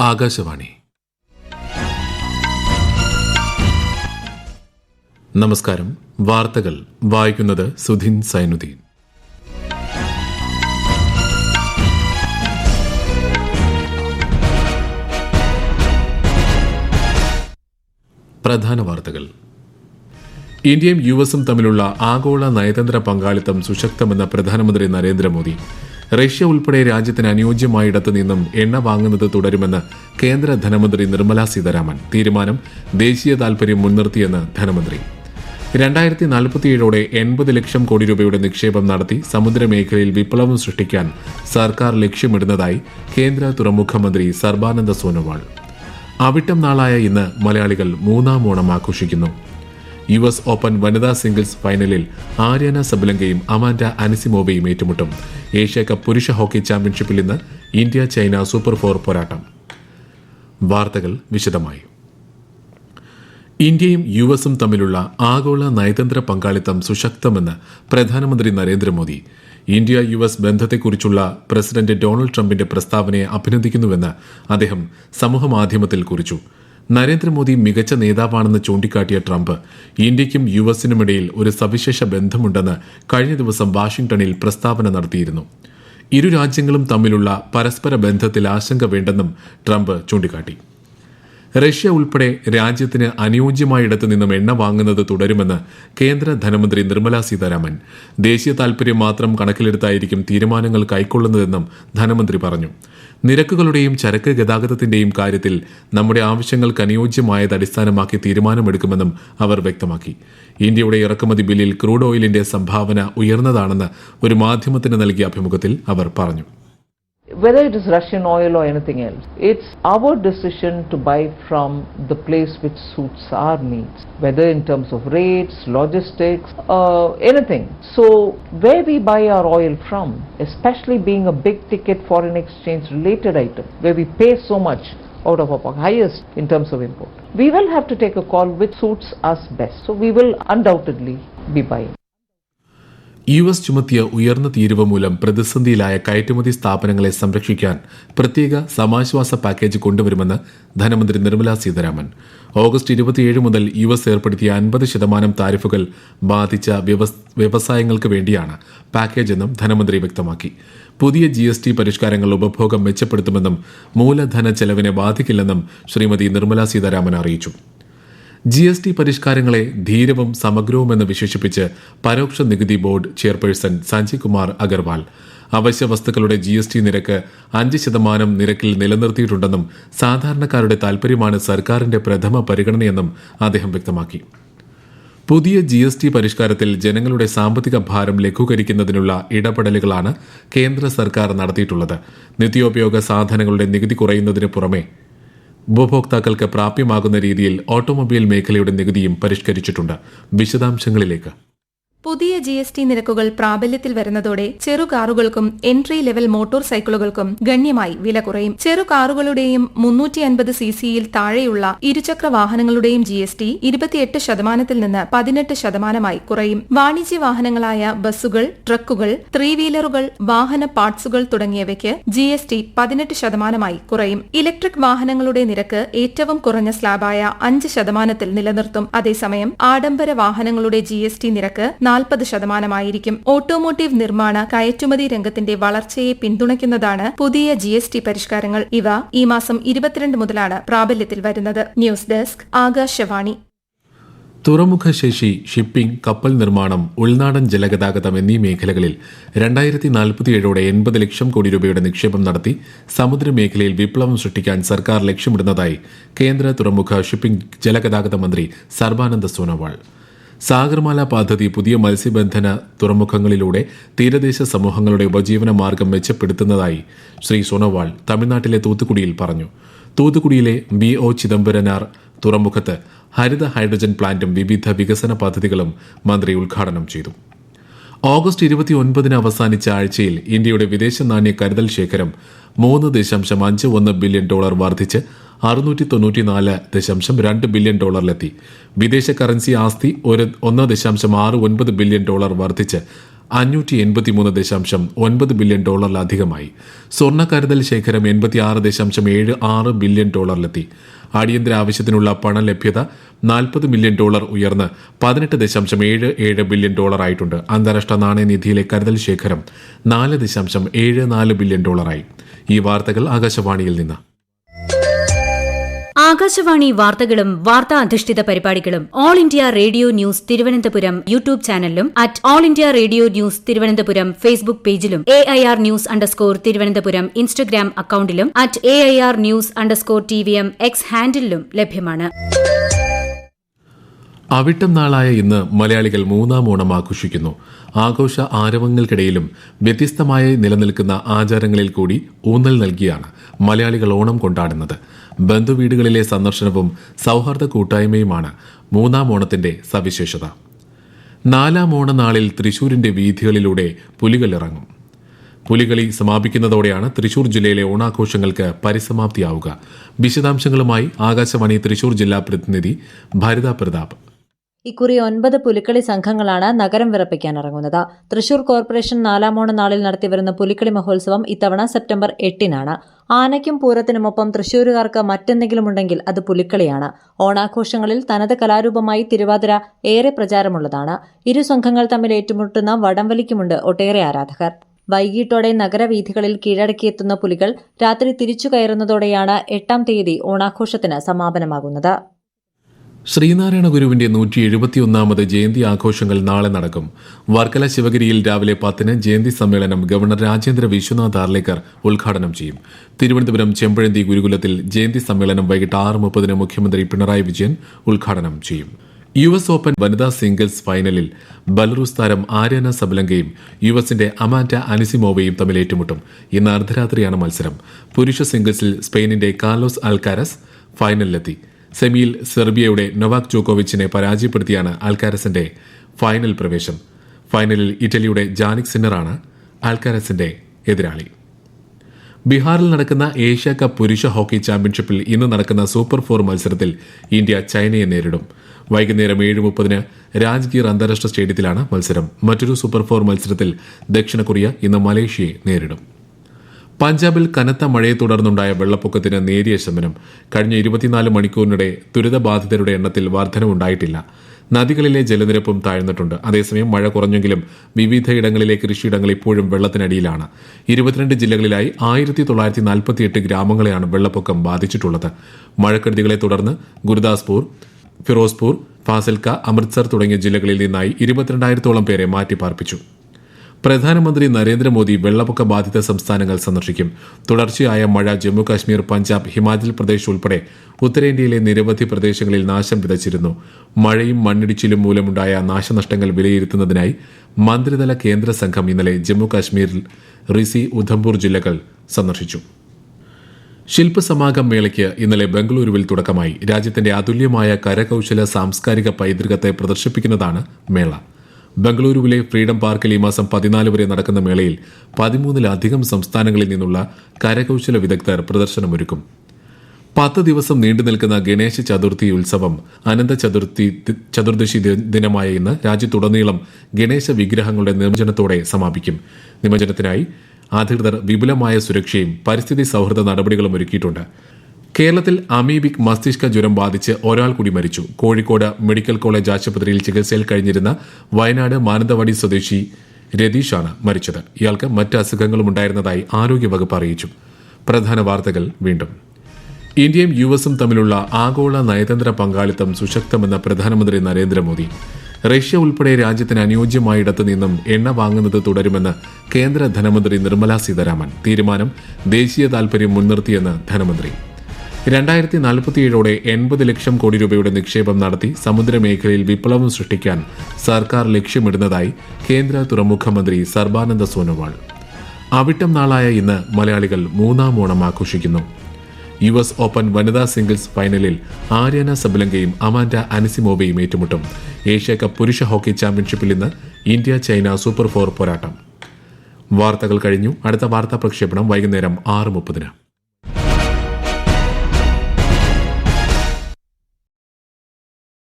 ആകാശവാണി. നമസ്കാരം. വാർത്തകൾ വായിക്കുന്നത് സുധിൻ സൈനുദ്ദീൻ. പ്രധാന വാർത്തകൾ. ഇന്ത്യയും യുഎസും തമ്മിലുള്ള ആഗോള നയതന്ത്ര പങ്കാളിത്തം സുശക്തമെന്ന പ്രധാനമന്ത്രി നരേന്ദ്രമോദി. റഷ്യ ഉൾപ്പെടെ രാജ്യത്തിന് അനുയോജ്യമായിടത്തു നിന്നും എണ്ണ വാങ്ങുന്നത് തുടരുമെന്ന് കേന്ദ്ര ധനമന്ത്രി നിർമ്മല സീതാരാമൻ. തീരുമാനം ദേശീയ താൽപര്യം മുൻനിർത്തിയെന്ന് ധനമന്ത്രി. 2047 80 ലക്ഷം കോടി രൂപയുടെ നിക്ഷേപം നടത്തി സമുദ്രമേഖലയിൽ വിപ്ലവം സൃഷ്ടിക്കാൻ സർക്കാർ ലക്ഷ്യമിടുന്നതായി കേന്ദ്ര തുറമുഖ മന്ത്രി സർബാനന്ദ സോനോവാൾ. അവിട്ടം നാളായ ഇന്ന് മലയാളികൾ മൂന്നാം ഓണം ആഘോഷിക്കുന്നു. US ഓപ്പൺ വനിതാ സിംഗിൾസ് ഫൈനലിൽ ആര്യാന സബലങ്കയും അമാൻഡ അനിസിമോവയും ഏറ്റുമുട്ടും. ഏഷ്യാകപ്പ് പുരുഷ ഹോക്കി ചാമ്പ്യൻഷിപ്പിൽ ഇന്ന് ഇന്ത്യ ചൈന സൂപ്പർ 4 പോരാട്ടം. വാർത്തകൾ വിശദമായി. ഇന്ത്യയും യുഎസും തമ്മിലുള്ള ആഗോള നയതന്ത്ര പങ്കാളിത്തം സുശക്തമെന്ന് പ്രധാനമന്ത്രി Narendra Modi. India US ബന്ധത്തെക്കുറിച്ചുള്ള president Donald ട്രംപിന്റെ പ്രസ്താവനയെ അഭിനന്ദിക്കുന്നുവെന്ന് അദ്ദേഹം സമൂഹമാധ്യമത്തിൽ കുറിച്ചു. നരേന്ദ്രമോദി മികച്ച നേതാവാണെന്ന് ചൂണ്ടിക്കാട്ടിയ ട്രംപ് ഇന്ത്യയ്ക്കും യുഎസിനുമിടയിൽ ഒരു സവിശേഷ ബന്ധമുണ്ടെന്ന് കഴിഞ്ഞ ദിവസം വാഷിംഗ്ടണിൽ പ്രസ്താവന നടത്തിയിരുന്നു. ഇരു രാജ്യങ്ങളും തമ്മിലുള്ള പരസ്പര ബന്ധത്തിൽ ആശങ്ക വേണ്ടെന്നും ട്രംപ് ചൂണ്ടിക്കാട്ടി. റഷ്യ ഉൾപ്പെടെ രാജ്യത്തിന് അനുയോജ്യമായിടത്തു നിന്നും എണ്ണ വാങ്ങുന്നത് തുടരുമെന്ന് കേന്ദ്ര ധനമന്ത്രി നിർമ്മല സീതാരാമൻ. ദേശീയ താൽപര്യം മാത്രം കണക്കിലെടുത്തായിരിക്കും തീരുമാനങ്ങൾ കൈക്കൊള്ളുന്നതെന്നും ധനമന്ത്രി പറഞ്ഞു. നിരക്കുകളുടെയും ചരക്ക് ഗതാഗതത്തിന്റെയും കാര്യത്തിൽ നമ്മുടെ ആവശ്യങ്ങൾക്ക് അനുയോജ്യമായത് അടിസ്ഥാനമാക്കി തീരുമാനമെടുക്കുമെന്നും അവർ വ്യക്തമാക്കി. ഇന്ത്യയുടെ ഇറക്കുമതി ബില്ലിൽ ക്രൂഡ് ഓയിലിന്റെ സംഭാവന ഉയർന്നതാണെന്ന് ഒരു മാധ്യമത്തിന് നൽകിയ അഭിമുഖത്തിൽ അവർ പറഞ്ഞു. Whether it is Russian oil or anything else, it's our decision to buy from the place which suits our needs, whether in terms of rates, logistics, anything. So where we buy our oil from, especially being a big ticket foreign exchange related item, where we pay so much out of our highest in terms of import, we will have to take a call which suits us best. So we will undoubtedly be buying. US ചുമത്തിയ ഉയർന്ന തീരുവ മൂലം പ്രതിസന്ധിയിലായ കയറ്റുമതി സ്ഥാപനങ്ങളെ സംരക്ഷിക്കാൻ പ്രത്യേക സമാശ്വാസ package കൊണ്ടുവരുമെന്ന് ധനമന്ത്രി നിർമ്മല സീതാരാമൻ. ഓഗസ്റ്റ് 27 മുതൽ US ഏർപ്പെടുത്തിയ 50% താരിഫുകൾ ബാധിച്ച വ്യവസായങ്ങൾക്ക് വേണ്ടിയാണ് പാക്കേജെന്നും ധനമന്ത്രി വ്യക്തമാക്കി. പുതിയ GST പരിഷ്കാരങ്ങൾ ഉപഭോഗം മെച്ചപ്പെടുത്തുമെന്നും മൂലധന ചെലവിനെ ബാധിക്കില്ലെന്നും ശ്രീമതി നിർമ്മല സീതാരാമൻ അറിയിച്ചു. GST പരിഷ്കാരങ്ങളെ ധീരവും സമഗ്രവുമെന്ന് വിശേഷിപ്പിച്ച് പരോക്ഷ നികുതി ബോർഡ് ചെയർപേഴ്സൺ സഞ്ജയ് കുമാർ അഗർവാൾ അവശ്യ വസ്തുക്കളുടെ GST നിരക്ക് 5% നിരക്കിൽ നിലനിർത്തിയിട്ടുണ്ടെന്നും സാധാരണക്കാരുടെ താൽപര്യമാണ് സർക്കാരിന്റെ പ്രഥമ പരിഗണനയെന്നും അദ്ദേഹം വ്യക്തമാക്കി. പുതിയ GST പരിഷ്കാരത്തിൽ ജനങ്ങളുടെ സാമ്പത്തിക ഭാരം ലഘൂകരിക്കുന്നതിനുള്ള ഇടപെടലുകളാണ് കേന്ദ്ര സർക്കാർ നടത്തിയിട്ടുള്ളത്. നിത്യോപയോഗ സാധനങ്ങളുടെ നികുതി കുറയുന്നതിന് പുറമെ ഉപഭോക്താക്കൾക്ക് പ്രാപ്യമാകുന്ന രീതിയിൽ ഓട്ടോമൊബൈൽ മേഖലയുടെ നികുതിയും പരിഷ്കരിച്ചിട്ടുണ്ട്. വിശദാംശങ്ങളിലേക്ക്. പുതിയ GST നിരക്കുകൾ പ്രാബല്യത്തിൽ വരുന്നതോടെ ചെറു കാറുകൾക്കും എൻട്രി ലെവൽ മോട്ടോർ സൈക്കിളുകൾക്കും ഗണ്യമായി വില കുറയും. ചെറു കാറുകളുടെയും 350 CCയിൽ താഴെയുള്ള ഇരുചക്ര വാഹനങ്ങളുടെയും GST 28% നിന്ന് 18% കുറയും. വാണിജ്യ വാഹനങ്ങളായ ബസ്സുകൾ, ട്രക്കുകൾ, 3 വീലറുകൾ, വാഹന പാർട്സുകൾ തുടങ്ങിയവയ്ക്ക് GST 18% കുറയും. ഇലക്ട്രിക് വാഹനങ്ങളുടെ നിരക്ക് ഏറ്റവും കുറഞ്ഞ സ്ലാബായ 5% നിലനിർത്തും. അതേസമയം ആഡംബര വാഹനങ്ങളുടെ GST നിരക്ക് 40% ഓട്ടോമോട്ടീവ് നിർമ്മാണ കയറ്റുമതി രംഗത്തിന്റെ വളർച്ചയെ പിന്തുണയ്ക്കുന്നതാണ് പുതിയ GST പരിഷ്കാരങ്ങൾ. ഇവ ഈ മാസം 22 മുതലാണ് പ്രാബല്യത്തിൽ വരുന്നത്. News desk, Akashvani. തുറമുഖ ശേഷി, ഷിപ്പിംഗ്, കപ്പൽ നിർമ്മാണം, ഉൾനാടൻ ജലഗതാഗതം എന്നീ മേഖലകളിൽ 2047 80 ലക്ഷം കോടി രൂപയുടെ നിക്ഷേപം നടത്തി സമുദ്രമേഖലയിൽ വിപ്ലവം സൃഷ്ടിക്കാൻ സർക്കാർ ലക്ഷ്യമിടുന്നതായി കേന്ദ്ര തുറമുഖ, ഷിപ്പിംഗ്, ജലഗതാഗത മന്ത്രി സർബാനന്ദ സോനോവാൾ. സാഗർമാല പദ്ധതി പുതിയ മത്സ്യബന്ധന തുറമുഖങ്ങളിലൂടെ തീരദേശ സമൂഹങ്ങളുടെ ഉപജീവന മാർഗം മെച്ചപ്പെടുത്തുന്നതായി ശ്രീ സോനോവാൾ തമിഴ്നാട്ടിലെ തൂത്തുക്കുടിയിൽ പറഞ്ഞു. തൂത്തുക്കുടിയിലെ BO ചിദംബരനാർ തുറമുഖത്ത് ഹരിത ഹൈഡ്രജൻ പ്ലാന്റും വിവിധ വികസന പദ്ധതികളും മന്ത്രി ഉദ്ഘാടനം ചെയ്തു. ഓഗസ്റ്റ് 29 അവസാനിച്ച ആഴ്ചയിൽ ഇന്ത്യയുടെ വിദേശ നാണ്യ കരുതൽ ശേഖരം $3.51 ബില്യൺ വർദ്ധിച്ച് $694.2 ബില്യൺ വിദേശ കറൻസി ആസ്തി $1.69 ബില്യൺ വർദ്ധിച്ച് $583.9 ബില്യൺ സ്വർണ്ണ കരുതൽ ശേഖരം $86.76 ബില്യൺ അടിയന്തര ആവശ്യത്തിനുള്ള പണലഭ്യത $40 മില്യൺ ഉയർന്ന് $18.77 ബില്യൺ ആയിട്ടുണ്ട്. അന്താരാഷ്ട്ര നാണയനിധിയിലെ കരുതൽ ശേഖരം $4.74 ബില്യൺ ഈ വാർത്തകൾ ആകാശവാണിയിൽ നിന്ന്. ആകാശവാണി വാർത്തകളും വാർത്താ അധിഷ്ഠിത പരിപാടികളും all India radio news Thiruvananthapuram YouTube ചാനലിലും @all India radio news Thiruvananthapuram Facebook പേജിലും AIR ന്യൂസ് _ ഇൻസ്റ്റഗ്രാം അക്കൌണ്ടിലും @AIR ന്യൂസ് _ TVM X ഹാൻഡിലും ലഭ്യമാണ്. അവിട്ടം നാളായ ഇന്ന് മലയാളികൾ മൂന്നാം ഓണം ആഘോഷിക്കുന്നു. ആഘോഷ ആരവങ്ങൾക്കിടയിലും വ്യത്യസ്തമായി നിലനിൽക്കുന്ന ആചാരങ്ങളിൽ കൂടി ഊന്നൽ നൽകിയാണ് മലയാളികൾ ഓണം കൊണ്ടാടുന്നത്. ബന്ധുവീടുകളിലെ സന്ദർശനവും സൌഹാർദ്ദ കൂട്ടായ്മയുമാണ് മൂന്നാം ഓണത്തിന്റെ സവിശേഷത. നാലാം ഓണനാളിൽ തൃശൂരിന്റെ വീഥികളിലൂടെ പുലികളിറങ്ങും. പുലികളി സമാപിക്കുന്നതോടെയാണ് തൃശൂർ ജില്ലയിലെ ഓണാഘോഷങ്ങൾക്ക് പരിസമാപ്തിയാവുക. വിശദാംശങ്ങളുമായി ആകാശവാണി തൃശൂർ ജില്ലാ പ്രതിനിധി ഭരിത പ്രതാപ്. ഇക്കുറി 9 പുലിക്കളി സംഘങ്ങളാണ് നഗരം വിറപ്പിക്കാനിറങ്ങുന്നത്. തൃശൂർ കോർപ്പറേഷൻ നാലാം ഓണ നാളിൽ നടത്തിവരുന്ന പുലിക്കളി മഹോത്സവം ഇത്തവണ സെപ്റ്റംബർ 8-നാണ്. ആനയ്ക്കും പൂരത്തിനുമൊപ്പം തൃശൂരുകാർക്ക് മറ്റെന്തെങ്കിലുമുണ്ടെങ്കിൽ അത് പുലിക്കളിയാണ്. ഓണാഘോഷങ്ങളിൽ തനത് കലാരൂപമായി തിരുവാതിര ഏറെ പ്രചാരമുള്ളതാണ്. ഇരു സംഘങ്ങൾ തമ്മിൽ ഏറ്റുമുട്ടുന്ന വടംവലിക്കുമുണ്ട് ഒട്ടേറെ ആരാധകർ. വൈകിട്ടോടെ നഗരവീഥികളിൽ കീഴടക്കിയെത്തുന്ന പുലികൾ രാത്രി തിരിച്ചു കയറുന്നതോടെയാണ് 8-ാം തീയതി ഓണാഘോഷത്തിന് സമാപനമാകുന്നത്. ശ്രീനാരായണ ഗുരുവിന്റെ 171ാമത് ജയന്തി ആഘോഷങ്ങൾ നാളെ നടക്കും. വർക്കല ശിവഗിരിയിൽ രാവിലെ 10-ന് ജയന്തി സമ്മേളനം ഗവർണർ രാജേന്ദ്ര വിശ്വനാഥ് ആർലേക്കർ ഉദ്ഘാടനം ചെയ്യും. തിരുവനന്തപുരം ചെമ്പഴന്തി ഗുരുകുലത്തിൽ ജയന്തി സമ്മേളനം വൈകിട്ട് 6:30-ന് മുഖ്യമന്ത്രി പിണറായി വിജയൻ ഉദ്ഘാടനം ചെയ്യും. US ഓപ്പൺ വനിതാ സിംഗിൾസ് ഫൈനലിൽ ബെലറൂസ് താരം ആര്യാന സബലങ്കയും യുഎസിന്റെ അമാൻഡ അനിസിമോവയും തമ്മിൽ ഏറ്റുമുട്ടും. ഇന്ന് അർദ്ധരാത്രിയാണ് മത്സരം. പുരുഷ സിംഗിൾസിൽ സ്പെയിനിന്റെ കാർലോസ് അൽക്കാരസ് ഫൈനലിലെത്തി. സെമിയിൽ സെർബിയയുടെ നൊവാക് ജോക്കോവിച്ചിനെ പരാജയപ്പെടുത്തിയാണ് അൽക്കാരസിന്റെ ഫൈനൽ പ്രവേശം. ഫൈനലിൽ ഇറ്റലിയുടെ ജാനിക് സിന്നറാണ് അൽക്കാരസിന്റെ എതിരാളി. ബീഹാറിൽ നടക്കുന്ന ഏഷ്യ കപ്പ് പുരുഷ ഹോക്കി ചാമ്പ്യൻഷിപ്പിൽ ഇന്ന് നടക്കുന്ന സൂപ്പർ 4 മത്സരത്തിൽ ഇന്ത്യ ചൈനയെ നേരിടും. വൈകുന്നേരം 7:30-ന് രാജ്ഗീർ അന്താരാഷ്ട്ര സ്റ്റേഡിയത്തിലാണ് മത്സരം. മറ്റൊരു സൂപ്പർ 4 മത്സരത്തിൽ ദക്ഷിണ കൊറിയ ഇന്ന് മലേഷ്യയെ നേരിടും. പഞ്ചാബിൽ കനത്ത മഴയെ തുടർന്നുണ്ടായ വെള്ളപ്പൊക്കത്തിന് നേരിയ ശമനം. കഴിഞ്ഞ 24 മണിക്കൂറിനിടെ ദുരിതബാധിതരുടെ എണ്ണത്തിൽ വർധനവുണ്ടായിട്ടില്ല. നദികളിലെ ജലനിരപ്പും താഴ്ന്നിട്ടുണ്ട്. അതേസമയം മഴ കുറഞ്ഞെങ്കിലും വിവിധയിടങ്ങളിലെ കൃഷിയിടങ്ങൾ ഇപ്പോഴും വെള്ളത്തിനടിയിലാണ്. 22 ജില്ലകളിലായി 1948 ഗ്രാമങ്ങളെയാണ് വെള്ളപ്പൊക്കം ബാധിച്ചിട്ടുള്ളത്. മഴക്കെടുതികളെ തുടർന്ന് ഗുരുദാസ്പൂർ, ഫിറോസ്പൂർ, ഫാസിൽക്ക, അമൃത്സർ തുടങ്ങിയ ജില്ലകളിൽ നിന്നായി 22,000-ഓളം പേരെ മാറ്റിപ്പാർപ്പിച്ചു. പ്രധാനമന്ത്രി നരേന്ദ്രമോദി വെള്ളപ്പൊക്ക ബാധിത സംസ്ഥാനങ്ങൾ സന്ദർശിക്കും. തുടർച്ചയായ മഴ ജമ്മു കാശ്മീർ, പഞ്ചാബ്, ഹിമാചൽ പ്രദേശ് ഉൾപ്പെടെ ഉത്തരേന്ത്യയിലെ നിരവധി പ്രദേശങ്ങളിൽ നാശം വിതച്ചിരുന്നു. മഴയും മണ്ണിടിച്ചിലും മൂലമുണ്ടായ നാശനഷ്ടങ്ങൾ വിലയിരുത്തുന്നതിനായി മന്ത്രിതല കേന്ദ്ര സംഘം ഇന്നലെ ജമ്മു കാശ്മീരിൽ റിസി, ഉധംപൂർ ജില്ലകൾ സന്ദർശിച്ചു. ശില്പസമാഗം മേളയ്ക്ക് ഇന്നലെ ബംഗളൂരുവിൽ തുടക്കമായി. രാജ്യത്തിന്റെ അതുല്യമായ കരകൌശല സാംസ്കാരിക പൈതൃകത്തെ പ്രദർശിപ്പിക്കുന്നതാണ് മേള. ബംഗളൂരുവിലെ ഫ്രീഡം പാർക്കിൽ ഈ മാസം 14 വരെ നടക്കുന്ന മേളയിൽ 13-ലധികം സംസ്ഥാനങ്ങളിൽ നിന്നുള്ള കരകൌശല വിദഗ്ധർ പ്രദർശനമൊരുക്കും. 10 ദിവസം നീണ്ടു നിൽക്കുന്ന ഗണേശ ചതുർത്ഥി ഉത്സവം അനന്ത ചതുർദശി ദിനമായ ഇന്ന് രാജ്യത്തുടനീളം ഗണേശ വിഗ്രഹങ്ങളുടെ നിമജ്ജനത്തോടെ സമാപിക്കും. നിമജ്ജനത്തിനായി അധികൃതർ വിപുലമായ സുരക്ഷയും പരിസ്ഥിതി സൌഹൃദ നടപടികളും ഒരുക്കിയിട്ടുണ്ട്. കേരളത്തിൽ അമീബിക് മസ്തിഷ്ക ജ്വരം ബാധിച്ച് ഒരാൾ കൂടി മരിച്ചു. കോഴിക്കോട് മെഡിക്കൽ കോളേജ് ആശുപത്രിയിൽ ചികിത്സയിൽ കഴിഞ്ഞിരുന്ന വയനാട് മാനന്തവാടി സ്വദേശി രതീഷാണ് മരിച്ചത്. ഇയാൾക്ക് മറ്റ് അസുഖങ്ങളും ഉണ്ടായിരുന്നതായി ആരോഗ്യവകുപ്പ് അറിയിച്ചു. പ്രധാന വാർത്തകൾ വീണ്ടും. ഇന്ത്യയും യുഎസും തമ്മിലുള്ള ആഗോള നയതന്ത്ര പങ്കാളിത്തം സുശക്തമെന്ന പ്രധാനമന്ത്രി നരേന്ദ്രമോദി. റഷ്യ ഉൾപ്പെടെ രാജ്യത്തിന് അനുയോജ്യമായിടത്തു നിന്നും എണ്ണ വാങ്ങുന്നത് തുടരുമെന്ന് കേന്ദ്ര ധനമന്ത്രി നിർമ്മലാ സീതാരാമൻ. തീരുമാനം ദേശീയ താൽപര്യം മുൻനിർത്തിയെന്ന് ധനമന്ത്രി. 2047ഓടെ 80 ലക്ഷം കോടി രൂപയുടെ നിക്ഷേപം നടത്തി സമുദ്രമേഖലയിൽ വിപ്ലവം സൃഷ്ടിക്കാൻ സർക്കാർ ലക്ഷ്യമിടുന്നതായി കേന്ദ്ര തുറമുഖ മന്ത്രി സർബാനന്ദ സോനോവാൾ. അവിട്ടം നാളായ ഇന്ന് മലയാളികൾ മൂന്നാം ഓണം ആഘോഷിക്കുന്നു. US ഓപ്പൺ വനിതാ സിംഗിൾസ് ഫൈനലിൽ ആര്യാന സബലങ്കയും അമാൻഡ അനിസിമോവയും ഏറ്റുമുട്ടും. ഏഷ്യ കപ്പ് പുരുഷ ഹോക്കി ചാമ്പ്യൻഷിപ്പിൽ ഇന്ന് ഇന്ത്യ ചൈന സൂപ്പർ 4 പോരാട്ടം. വാർത്തകൾ കഴിഞ്ഞു. അടുത്ത വാർത്താ പ്രക്ഷേപണം വൈകുന്നേരം 6:30.